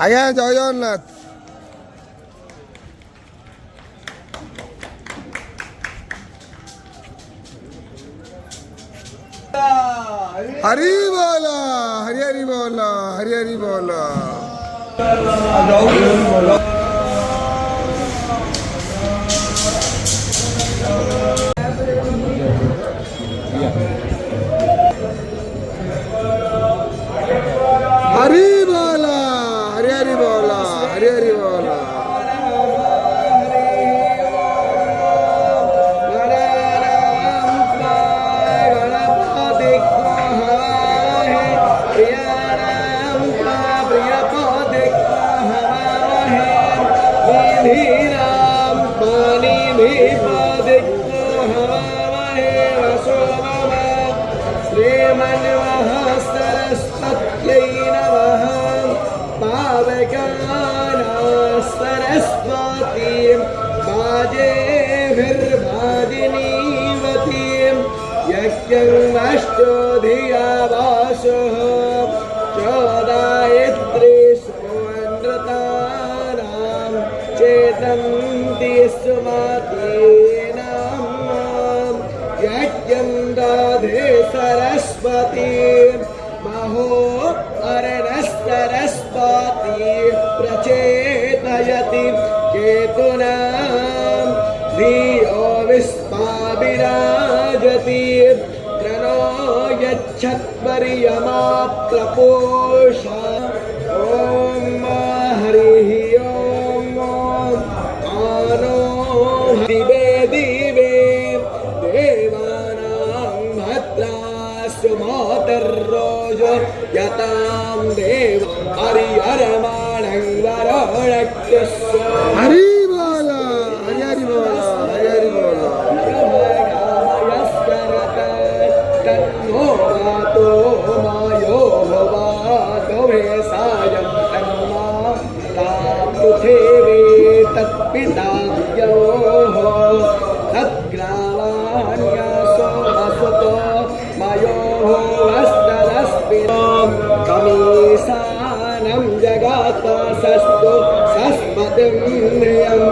আয়া জয় জগন্নাথ। हरी बोला, हरी हरी बोला, हरी हरी बोला। हरी बोला, हरी हरी बोला, हरी हरी बोला। चेतन्ति सुमतीनां यज्ञं दधे सरस्वती महो अरणः-सरस्वती प्रचेतयति केतुनां धियो विश्वाविराजति प्रणो यच्छत्वर्यमा प्रपूषा। ॐ हरिः दिवे दिवे देवानां भद्रास्तु मातर्रोजो यतां देव हरिहरमाणं वरुणक्यस्य। हरि बोला, हरि हरि बोला, हरि हरि बोला। तन्नो वातो मायो भवातो भेषायं तन्मा पृथिवी तत्पिता तद्ग्रावाण्यसो वसुतो मयो भुवस्तरस्मिन् कमीसानं जगात सस्तु सस्मतिं धियं